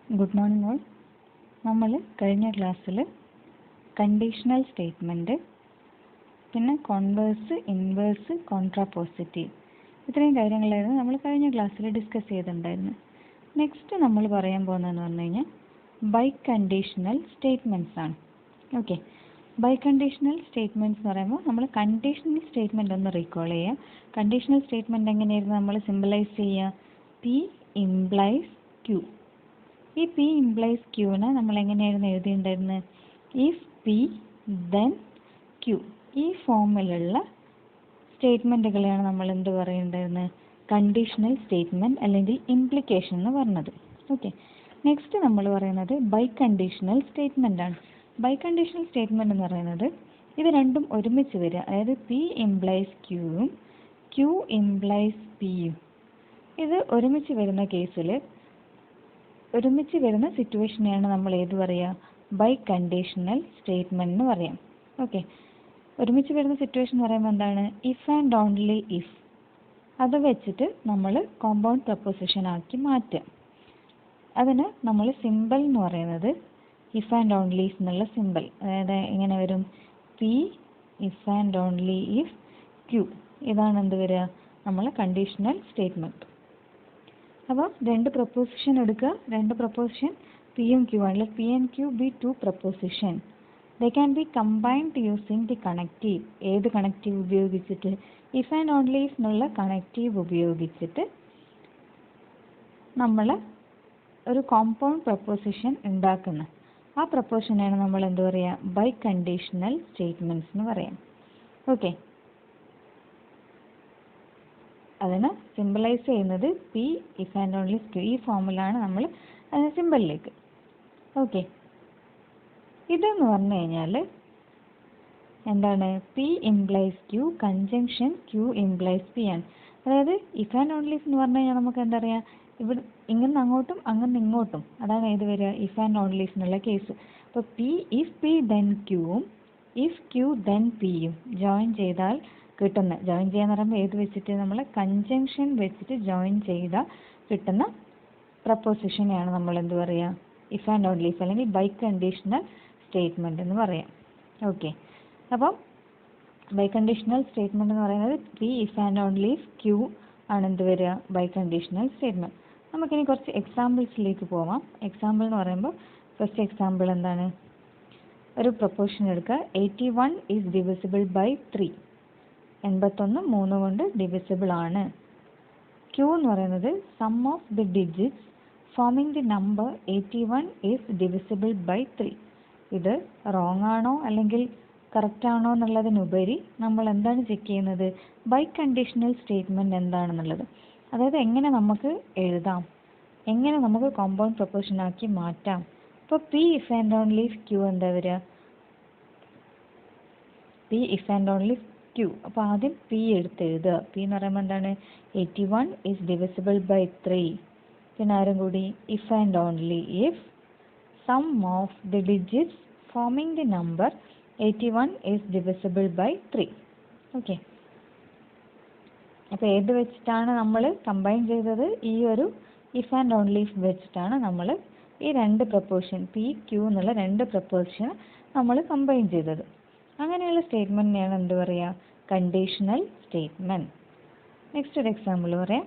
Good morning all. നമ്മൾ കഴിഞ്ഞ ക്ലാസ്സിൽ കണ്ടീഷണൽ സ്റ്റേറ്റ്മെൻറ്റ്, പിന്നെ കോൺവേഴ്സ്, ഇൻവേഴ്സ്, കോൺട്രാപോസിറ്റീവ് ഇത്രയും കാര്യങ്ങളായിരുന്നു നമ്മൾ കഴിഞ്ഞ ക്ലാസ്സിൽ ഡിസ്കസ് ചെയ്തിട്ടുണ്ടായിരുന്നു. നെക്സ്റ്റ് നമ്മൾ പറയാൻ പോകുന്നതെന്ന് പറഞ്ഞു കഴിഞ്ഞാൽ ബൈ കണ്ടീഷണൽ സ്റ്റേറ്റ്മെൻറ്റ്സ് ആണ്. ഓക്കെ, ബൈ കണ്ടീഷണൽ സ്റ്റേറ്റ്മെൻറ്റ്സ് എന്ന് പറയുമ്പോൾ നമ്മൾ കണ്ടീഷണൽ സ്റ്റേറ്റ്മെൻറ്റ് ഒന്ന് റീകോൾ ചെയ്യുക. കണ്ടീഷണൽ സ്റ്റേറ്റ്മെൻറ്റ് എങ്ങനെയായിരുന്നു നമ്മൾ സിമ്പിളൈസ് ചെയ്യുക? P implies Q. ഈ പി ഇംപ്ലൈസ് ക്യൂവിനെ നമ്മൾ എങ്ങനെയായിരുന്നു എഴുതിയിട്ടുണ്ടായിരുന്നത്? If P then Q. ഈ ഫോമിലുള്ള സ്റ്റേറ്റ്മെൻറ്റുകളെയാണ് നമ്മൾ എന്ത് പറയുന്നുണ്ടായിരുന്നത്? കണ്ടീഷണൽ സ്റ്റേറ്റ്മെൻറ്റ് അല്ലെങ്കിൽ ഇംപ്ലിക്കേഷൻ എന്ന് പറഞ്ഞത്. ഓക്കെ, നെക്സ്റ്റ് നമ്മൾ പറയുന്നത് ബൈ കണ്ടീഷണൽ സ്റ്റേറ്റ്മെൻ്റ് ആണ്. ബൈ കണ്ടീഷണൽ സ്റ്റേറ്റ്മെൻറ്റ് എന്ന് പറയുന്നത് ഇത് രണ്ടും ഒരുമിച്ച് വരിക, അതായത് പി ഇംപ്ലൈസ് ക്യൂവും ക്യൂ ഇംപ്ലൈസ് പിയും. ഇത് ഒരുമിച്ച് വരുന്ന കേസിൽ, ഒരുമിച്ച് വരുന്ന സിറ്റുവേഷനെയാണ് നമ്മൾ ഏത് പറയുക? ബൈ കണ്ടീഷണൽ സ്റ്റേറ്റ്മെൻറ്റ് എന്ന് പറയാം. ഓക്കെ, ഒരുമിച്ച് വരുന്ന സിറ്റുവേഷൻ എന്ന് പറയുമ്പോൾ എന്താണ്? If and only if. അത് വെച്ചിട്ട് നമ്മൾ കോമ്പൗണ്ട് പ്രപ്പോസിഷൻ ആക്കി മാറ്റുക. അതിന് നമ്മൾ സിമ്പിൾ എന്ന് പറയുന്നത് ഇഫ് ആൻഡ് ഓൺലി എന്നുള്ള സിമ്പിൾ, അതായത് എങ്ങനെ വരും? P if and only if Q. ഇതാണ് എന്ത് വരിക? നമ്മൾ കണ്ടീഷണൽ സ്റ്റേറ്റ്മെൻറ്റ്. അപ്പോൾ രണ്ട് പ്രപ്പോസിഷൻ എടുക്കുക. രണ്ട് പ്രപ്പോസിഷൻ പിയും ക്യൂ ആണ്. P and Q be two proposition. They can be combined using the connective. ഏത് കണക്റ്റീവ് ഉപയോഗിച്ചിട്ട്? ഇഫ് ആൻഡ് ഓൺലി ഇഫ് എന്നുള്ള കണക്റ്റീവ് ഉപയോഗിച്ചിട്ട് നമ്മൾ ഒരു കോമ്പൗണ്ട് പ്രപ്പോസിഷൻ ഉണ്ടാക്കുന്ന ആ പ്രപ്പോസിഷനാണ് നമ്മൾ എന്ത് പറയുക? ബൈ കണ്ടീഷണൽ സ്റ്റേറ്റ്മെൻറ്റ്സ് എന്ന് പറയാം. ഓക്കെ, അതിന് സിമ്പിളൈസ് ചെയ്യുന്നത് P if and only Q. ഈ ഫോമിലാണ് നമ്മൾ അതിന് സിമ്പിളിലേക്ക്. ഓക്കെ, ഇതെന്ന് പറഞ്ഞു കഴിഞ്ഞാൽ എന്താണ്? P implies Q conjunction Q implies P ആണ്. അതായത് ഇഫ് ആൻഡ് ഓൺലി ഇഫ് എന്ന് പറഞ്ഞു കഴിഞ്ഞാൽ നമുക്ക് എന്താ പറയുക? ഇവിടെ ഇങ്ങനെ അങ്ങോട്ടും അങ്ങനെ ഇങ്ങോട്ടും, അതാണ് ഏത് വരിക? ഇഫ് ആൻഡ് ഓൺലി ഇഫ് എന്നുള്ള കേസ്. അപ്പോൾ പി ഇഫ് പി ദെൻ ക്യൂവും ഇഫ് ക്യൂ ദെൻ പിയും ജോയിൻ ചെയ്താൽ കിട്ടുന്ന, ജോയിൻ ചെയ്യാന്ന് പറയുമ്പോൾ ഏത് വെച്ചിട്ട്? നമ്മൾ കൺജങ്ഷൻ വെച്ചിട്ട് ജോയിൻ ചെയ്താൽ കിട്ടുന്ന പ്രപ്പോസിഷനെയാണ് നമ്മൾ എന്ത് പറയുക? ഇഫ് ആൻഡ് ഓൺലി ഇഫ് അല്ലെങ്കിൽ ബൈ കണ്ടീഷണൽ സ്റ്റേറ്റ്മെൻറ്റ് എന്ന് പറയാം. ഓക്കെ, അപ്പം ബൈ കണ്ടീഷണൽ സ്റ്റേറ്റ്മെൻറ്റ് എന്ന് പറയുന്നത് P if and only if Q ആണ് എന്ത് വരിക? Biconditional statement. നമുക്കിനി കുറച്ച് എക്സാമ്പിൾസിലേക്ക് പോവാം. എക്സാമ്പിൾ എന്ന് പറയുമ്പോൾ ഫസ്റ്റ് എക്സാമ്പിൾ എന്താണ്? ഒരു പ്രപ്പോസിഷൻ എടുക്കുക. 81 ഈസ് ഡിവിസിബിൾ ബൈ 3. 81 3 കൊണ്ട് ഡിവിസിബിൾ ആണ്. ക്യൂ എന്ന് പറയുന്നത് sum of the digits forming the number 81 is divisible by 3. ഇത് റോങ് ആണോ അല്ലെങ്കിൽ കറക്റ്റ് ആണോ എന്നുള്ളതിനുപരി നമ്മൾ എന്താണ് ചെക്ക് ചെയ്യുന്നത്? ബൈ കണ്ടീഷണൽ സ്റ്റേറ്റ്മെൻറ്റ് എന്താണെന്നുള്ളത്. അതായത് എങ്ങനെ നമുക്ക് എഴുതാം, എങ്ങനെ നമുക്ക് കോമ്പൗണ്ട് പ്രപ്പോസിഷൻ ആക്കി മാറ്റാം. ഇപ്പോൾ P if and only if Q എന്താ വരിക? P if and only Q. അപ്പോൾ ആദ്യം പി എടുത്ത് എഴുതുക. പി എന്ന് പറയുമ്പോൾ എന്താണ്? 81 ഈസ് ഡിവിസിബിൾ ബൈ 3. പിന്നെ ആരും കൂടി? If and only if sum of the digits forming the number 81 is divisible by 3. Okay, അപ്പോൾ ഏത് വെച്ചിട്ടാണ് നമ്മൾ കമ്പൈൻ ചെയ്തത്? ഈ ഒരു ഇഫ് ആൻഡ് ഓൺലി ഇഫ് വെച്ചിട്ടാണ് നമ്മൾ ഈ രണ്ട് പ്രപ്പോസിഷൻ പി ക്യൂ എന്നുള്ള രണ്ട് പ്രപ്പോസിഷൻ നമ്മൾ കമ്പൈൻ ചെയ്തത്. അങ്ങനെയുള്ള സ്റ്റേറ്റ്മെൻറ്റിനെയാണ് എന്ത് പറയുക? Conditional statement. നെക്സ്റ്റ് ഒരു എക്സാമ്പിൾ പറയാം.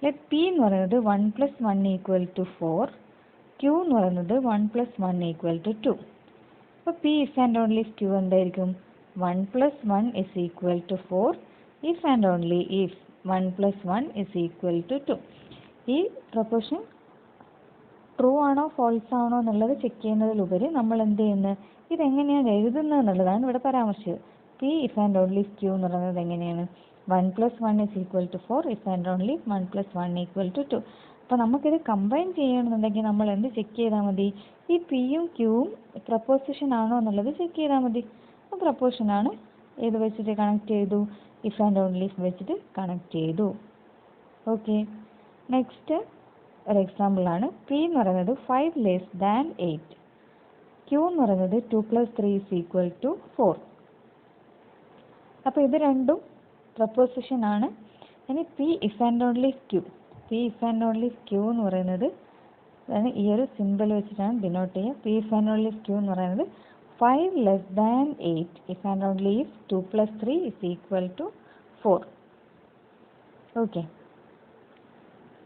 ലെറ്റ് പി എന്ന് പറയുന്നത് 1 + 1 = 4. ക്യൂ എന്ന് പറയുന്നത് 1 + 1 = 2. അപ്പോൾ P if and only if Q എന്തായിരിക്കും? 1 + 1 = 4. If and only if 1 + 1 = 2. ഈ പ്രപ്പോസിഷൻ ട്രൂ ആണോ ഫോൾസ് ആണോ എന്നുള്ളത് ചെക്ക് ചെയ്യുന്നതിലുപരി നമ്മൾ എന്ത് ചെയ്യുന്നത്? ഇതെങ്ങനെയാണ് എഴുതുന്നത് എന്നുള്ളതാണ് ഇവിടെ പരാമർശിച്ചത്. P if and only if Q എന്ന് പറയുന്നത് എങ്ങനെയാണ്? 1 + 1 = 4. If and only 1 + 1 = 2. അപ്പോൾ നമുക്കിത് കമ്പൈൻ ചെയ്യണമെന്നുണ്ടെങ്കിൽ നമ്മൾ എന്ത് ചെക്ക് ചെയ്താൽ മതി? ഈ പിയും ക്യൂവും പ്രപ്പോസിഷൻ ആണോ എന്നുള്ളത് ചെക്ക് ചെയ്താൽ മതി. അപ്പോൾ പ്രപ്പോസിഷനാണ് ഏത് വെച്ചിട്ട് കണക്ട് ചെയ്തു? ഇഫ് ആൻഡ് ഓൺലി ഇഫ് വെച്ചിട്ട് കണക്ട് ചെയ്തു. ഓക്കെ, നെക്സ്റ്റ് ഒരു എക്സാമ്പിളാണ്. പി എന്ന് പറയുന്നത് 5 < 8. ക്യൂ എന്ന് പറയുന്നത് 2 + 3 = 4. അപ്പോൾ ഇത് രണ്ടും പ്രപ്പോസിഷൻ ആണ്. ഇനി P if and only Q. P if and only Q എന്ന് പറയുന്നത് അതാണ് ഈ ഒരു സിമ്പിൾ വെച്ചിട്ടാണ് ഡിനോട്ട് ചെയ്യുക. P if and only if Q എന്ന് പറയുന്നത് 5 less than 8 if and only if 2 + 3 is equal to 4. Okay,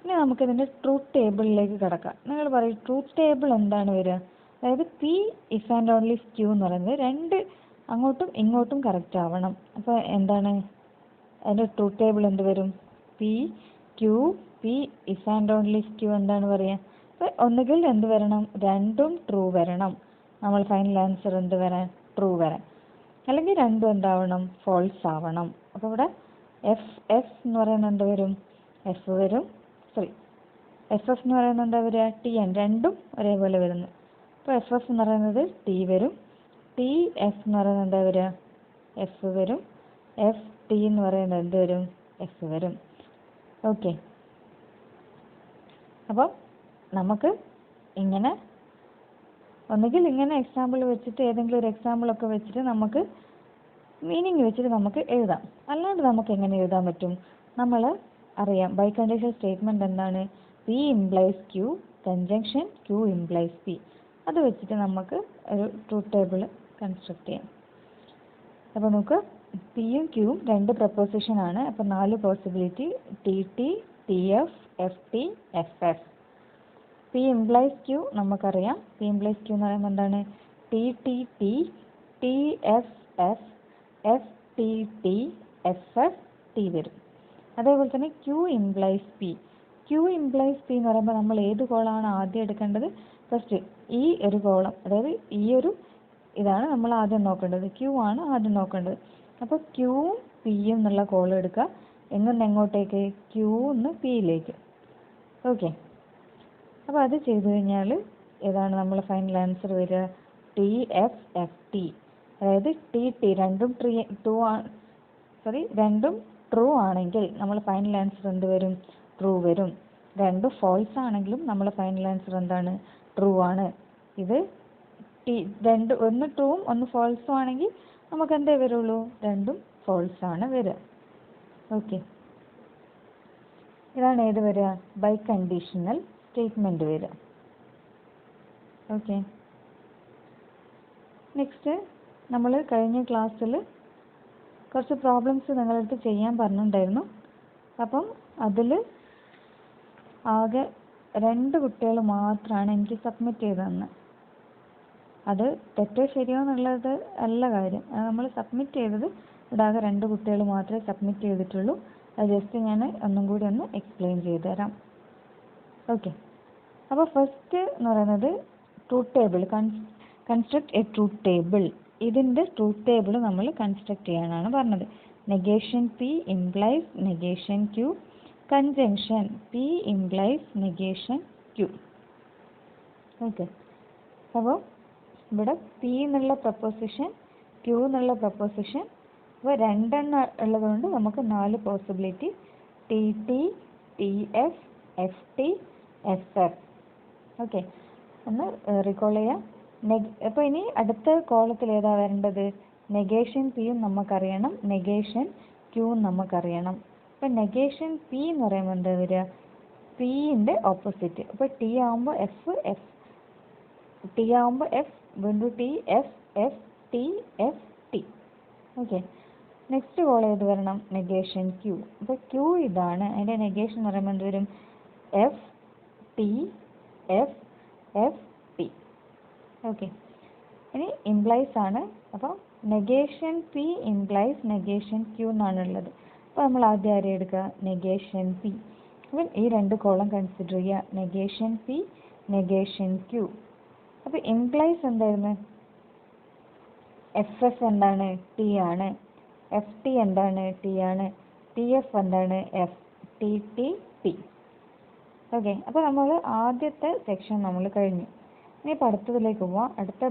ഇനി നമുക്കിതിൻ്റെ ട്രൂത്ത് ടേബിളിലേക്ക് കിടക്കാം. നിങ്ങൾ പറയും ട്രൂത്ത് ടേബിൾ എന്താണ് വരിക? അതായത് P if and only if Q എന്ന് പറയുന്നത് രണ്ട് അങ്ങോട്ടും ഇങ്ങോട്ടും കറക്റ്റ് ആവണം. അപ്പോൾ എന്താണ് അതിൻ്റെ ട്രൂത്ത് ടേബിൾ എന്ത് വരും? P Q P if and only if Q എന്താണ് പറയുക? അപ്പോൾ ഒന്നുകിൽ എന്ത് വരണം? രണ്ടും ട്രൂ വരണം. നമ്മൾ ഫൈനൽ ആൻസർ എന്ത് വരാൻ? ട്രൂ വരാൻ. അല്ലെങ്കിൽ രണ്ടും എന്താവണം? ഫോൾസ് ആവണം. അപ്പോൾ ഇവിടെ എഫ് എന്ന് പറയുന്നത് എന്ത് വരും? എഫ് വരും. എഫ് എന്ന് പറയുന്നത് എന്താ വരിക? T N. രണ്ടും ഒരേപോലെ വരുന്നു. അപ്പോൾ എഫ് എന്ന് പറയുന്നത് ടി വരും. ടി എഫ് എന്ന് പറയുന്നത് എന്താ വരിക? എഫ് വരും. എഫ് ടി എന്ന് പറയുന്നത് എന്ത് വരും? എഫ് വരും. ഓക്കെ, അപ്പോൾ നമുക്ക് ഇങ്ങനെ ഒന്നുകിൽ ഇങ്ങനെ എക്സാമ്പിൾ വെച്ചിട്ട് ഏതെങ്കിലും ഒരു എക്സാമ്പിളൊക്കെ വെച്ചിട്ട് നമുക്ക് മീനിങ് വെച്ചിട്ട് നമുക്ക് എഴുതാം. അല്ലാണ്ട് നമുക്ക് എങ്ങനെ എഴുതാൻ പറ്റും? നമ്മൾ അറിയാം ബൈ കണ്ടീഷണൽ സ്റ്റേറ്റ്മെൻറ്റ് എന്താണ്? P implies Q conjunction Q implies P. അത് വെച്ചിട്ട് നമുക്ക് ഒരു ട്രൂത്ത് ടേബിൾ കൺസ്ട്രക്ട് ചെയ്യാം. അപ്പോൾ നമുക്ക് പിയും ക്യൂവും രണ്ട് പ്രപ്പോസിഷൻ ആണ്. അപ്പോൾ 4 possibility: T T, T F, F T, F F. P implies Q നമുക്കറിയാം. പി ഇംപ്ലൈസ് ക്യൂ എന്ന് പറയുമ്പോൾ എന്താണ്? T T T, T F F, F T T, F F T വരും. അതേപോലെ തന്നെ Q implies P. Q implies P എന്ന് പറയുമ്പോൾ നമ്മൾ ഏത് കോളമാണ് ആദ്യം എടുക്കേണ്ടത്? ഫസ്റ്റ് ഈ ഒരു കോളം, അതായത് ഈ ഒരു ഇതാണ് നമ്മൾ ആദ്യം നോക്കേണ്ടത്. ക്യൂ ആണ് ആദ്യം നോക്കേണ്ടത്. അപ്പോൾ ക്യൂവും പിയും എന്നുള്ള കോളം എടുക്കുക. എങ്ങനെ എങ്ങോട്ടേക്ക്? ക്യൂന്ന് പിയിലേക്ക്. ഓക്കെ, അപ്പോൾ അത് ചെയ്തു കഴിഞ്ഞാൽ ഏതാണ് നമ്മൾ ഫൈനൽ ആൻസർ വരിക? T F F T. അതായത് ടി ടി രണ്ടും രണ്ടും ട്രൂ ആണെങ്കിൽ നമ്മൾ ഫൈനൽ ആൻസർ എന്ത് വരും? ട്രൂ വരും. രണ്ടും ഫോൾസ് ആണെങ്കിലും നമ്മൾ ഫൈനൽ ആൻസർ എന്താണ്? ട്രൂ ആണ്. ഇത് ഒന്ന് ട്രൂവും ഒന്ന് ഫോൾസും ആണെങ്കിൽ നമുക്ക് എന്തേ വരുള്ളൂ? രണ്ടും ഫോൾസ് ആണ് വരിക. ഓക്കെ, ഇതാണ് ഏത് വരിക? ബൈ കണ്ടീഷണൽ സ്റ്റേറ്റ്മെൻറ്റ് വരിക. ഓക്കെ, നെക്സ്റ്റ് നമ്മൾ കഴിഞ്ഞ ക്ലാസ്സിൽ കുറച്ച് പ്രോബ്ലംസ് നിങ്ങളടുത്ത് ചെയ്യാൻ പറഞ്ഞിട്ടുണ്ടായിരുന്നു. അപ്പം അതിൽ ആകെ 2 കുട്ടികൾ മാത്രമാണ് എനിക്ക് സബ്മിറ്റ് ചെയ്ത് തന്നത്. അത് തെറ്റോ ശരിയോ എന്നുള്ളത് അല്ല കാര്യം. അത് നമ്മൾ സബ്മിറ്റ് ചെയ്തത് ഇവിടെ ആകെ 2 കുട്ടികൾ മാത്രമേ സബ്മിറ്റ് ചെയ്തിട്ടുള്ളൂ. അത് ജസ്റ്റ് ഞാൻ ഒന്നും കൂടി ഒന്ന് എക്സ്പ്ലെയിൻ ചെയ്ത് തരാം. ഓക്കെ, അപ്പോൾ ഫസ്റ്റ് എന്ന് പറയുന്നത് truth table. Construct a truth table. ഇതിൻ്റെ ട്രൂത്ത് ടേബിൾ നമ്മൾ കൺസ്ട്രക്ട് ചെയ്യാനാണ് പറഞ്ഞത്. Negation P implies negation Q conjunction P implies negation Q. Okay, അപ്പോൾ ഇവിടെ പി എന്നുള്ള പ്രപ്പോസിഷൻ, ക്യൂ എന്നുള്ള പ്രപ്പോസിഷൻ, അപ്പോൾ 2 എണ്ണം ഉള്ളതുകൊണ്ട് നമുക്ക് 4 possibility: T T, T F, F T, F F. Okay, ഒന്ന് റീകോൾ ചെയ്യാം. അപ്പോൾ ഇനി അടുത്ത കോളത്തിൽ ഏതാ വരേണ്ടത്? നെഗേഷൻ പിയും നമുക്കറിയണം, നെഗേഷൻ ക്യൂവും നമുക്കറിയണം. അപ്പോൾ നെഗേഷൻ പി എന്ന് പറയുമ്പോൾ എന്താ വരിക? പിൻ്റെ ഓപ്പോസിറ്റ്. അപ്പോൾ ടി ആകുമ്പോൾ എഫ് എഫ്, ടി ആകുമ്പോൾ എഫ് വീണ്ടും T, F F T, F T. Okay, next call ഏത് വരണം? Negation Q. അപ്പോൾ ക്യൂ ഇതാണ്. അതിൻ്റെ നെഗേഷൻ എന്ന് പറയുമ്പോൾ എന്ത് വരും? F T, F F T. Okay, ഇനി ഇംപ്ലൈസ് ആണ്. അപ്പോൾ negation P implies negation Q എന്നാണുള്ളത്. അപ്പോൾ നമ്മൾ ആദ്യം ആരെ എടുക്കുക? Negation P. അപ്പം ഈ 2 കോളം കൺസിഡർ ചെയ്യുക. Negation P, negation Q. അപ്പോൾ ഇംപ്ലൈസ് എന്തായിരുന്നു? എഫ് എഫ് എന്താണ്? ടി ആണ്. എഫ് ടി എന്താണ്? ടി ആണ്. ടി എഫ് എന്താണ്? F T T T. Okay, അപ്പോൾ നമ്മൾ ആദ്യത്തെ സെക്ഷൻ നമ്മൾ കഴിഞ്ഞു. ഇനി ഇപ്പോൾ അടുത്തതിലേക്ക് പോവാം. അടുത്ത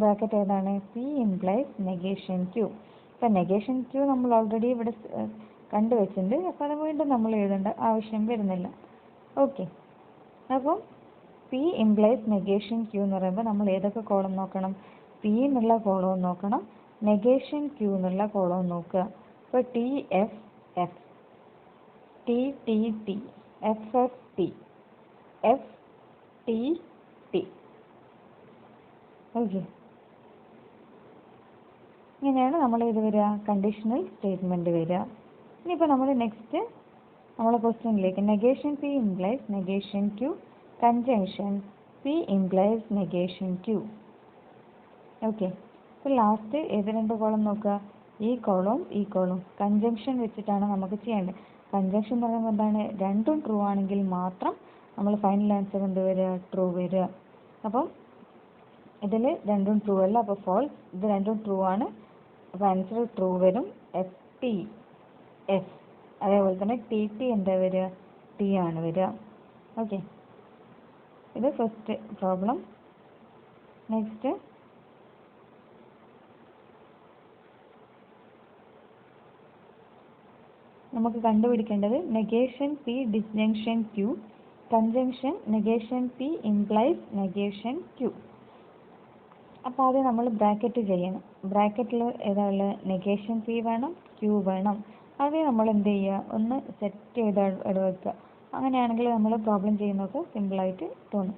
ബ്രാക്കറ്റ് ഏതാണ്? P implies negation Q. അപ്പോൾ നെഗേഷൻ ക്യൂ നമ്മൾ ഓൾറെഡി ഇവിടെ കണ്ടുവച്ചിട്ടുണ്ട്. അപ്പോൾ അത് വീണ്ടും നമ്മൾ എഴുതേണ്ട ആവശ്യം വരുന്നില്ല. ഓക്കെ, അപ്പം പി ഇംപ്ലൈസ് നെഗേഷൻ ക്യൂ എന്ന് പറയുമ്പോൾ നമ്മൾ ഏതൊക്കെ കോളം നോക്കണം? പി എന്നുള്ള കോളവും നോക്കണം, നെഗേഷൻ ക്യൂ എന്നുള്ള കോളവും നോക്കുക. അപ്പോൾ T F F, T T T, F F T, F T T. Okay, ഇങ്ങനെയാണ് നമ്മൾ ഇത് വരിക, കണ്ടീഷണൽ സ്റ്റേറ്റ്മെൻറ്റ് വരിക. ഇനിയിപ്പോൾ നമ്മൾ നെക്സ്റ്റ് നമ്മളെ ക്വസ്റ്റ്യനിലേക്ക്, negation P implies negation Q, conjunction P implies negation Q. Okay, ഇപ്പോൾ ലാസ്റ്റ് ഏത് രണ്ട് കോളം നോക്കുക, ഈ കോളം കൺജങ്ഷൻ വെച്ചിട്ടാണ് നമുക്ക് ചെയ്യേണ്ടത്. കൺജങ്ഷൻ എന്ന് പറയുമ്പോൾ എന്താണ്, രണ്ടും ട്രൂ ആണെങ്കിൽ മാത്രം നമ്മൾ ഫൈനൽ ആൻസർ എന്ത് വരിക, ട്രൂ വരിക. അപ്പം ഇതിൽ രണ്ടും ട്രൂ അല്ല, അപ്പോൾ ഫോൾസ്. ഇത് രണ്ടും ട്രൂ ആണ്, അപ്പോൾ ആൻസർ ട്രൂ വരും. എഫ് ടി എഫ്, അതേപോലെ തന്നെ ടി ടി എന്താ വരിക, ടി ആണ് വരിക. ഓക്കെ, ഇത് ഫസ്റ്റ് പ്രോബ്ലം. നെക്സ്റ്റ് നമുക്ക് കണ്ടുപിടിക്കേണ്ടത് negation P disjunction Q, conjunction negation P implies negation Q. അപ്പോൾ ആദ്യം നമ്മൾ ബ്രാക്കറ്റ് ചെയ്യണം. ബ്രാക്കറ്റിൽ ഏതാ ഉള്ളത്, നെഗേഷൻ പി വേണം, ക്യൂ വേണം. ആദ്യം നമ്മൾ എന്ത് ചെയ്യുക, ഒന്ന് സെറ്റ് ചെയ്ത് ഇടവെക്കുക. അങ്ങനെയാണെങ്കിൽ നമ്മൾ പ്രോബ്ലം ചെയ്യുന്നതൊക്കെ സിമ്പിളായിട്ട് തോന്നും.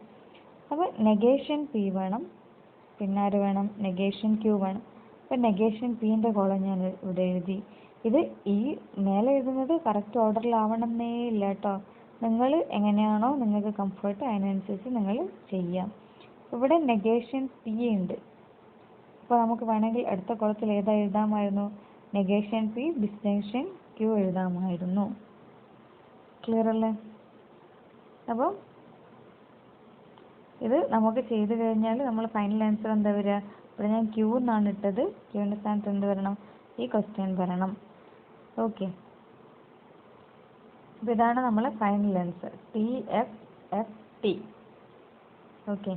അപ്പോൾ നെഗേഷൻ പി വേണം, പിന്നെ ആര് വേണം, നെഗേഷൻ ക്യൂ വേണം. അപ്പോൾ നെഗേഷൻ പീൻ്റെ കോളം ഞാൻ ഇവിടെ എഴുതി. ഇത് ഈ മേലെ എഴുതുന്നത് കറക്റ്റ് ഓർഡറിലാവണമെന്നേ ഇല്ല കേട്ടോ. നിങ്ങൾ എങ്ങനെയാണോ നിങ്ങൾക്ക് കംഫർട്ട് അതിനനുസരിച്ച് നിങ്ങൾ ചെയ്യാം. ഇവിടെ നെഗേഷൻ പി ഉണ്ട്. അപ്പോൾ നമുക്ക് വേണമെങ്കിൽ അടുത്ത കോളത്തിൽ ഏതാ എഴുതാമായിരുന്നു, നെഗേഷൻ പി ഡിസ്ജങ്ഷൻ ക്യൂ എഴുതാമായിരുന്നു. ക്ലിയർ അല്ലേ? അപ്പോൾ ഇത് നമുക്ക് ചെയ്ത് കഴിഞ്ഞാൽ നമ്മൾ ഫൈനൽ ആൻസർ എന്താ വരിക, ഇവിടെ ഞാൻ ക്യൂ എന്നാണ് ഇട്ടത്, ക്യൂവിൻ്റെ സ്ഥാനത്ത് എന്ത് വരണം, ഈ ക്വസ്റ്റ്യൻ വരണം. ഓക്കെ, അപ്പോൾ ഇതാണ് നമ്മളെ final answer, T F F T. Okay.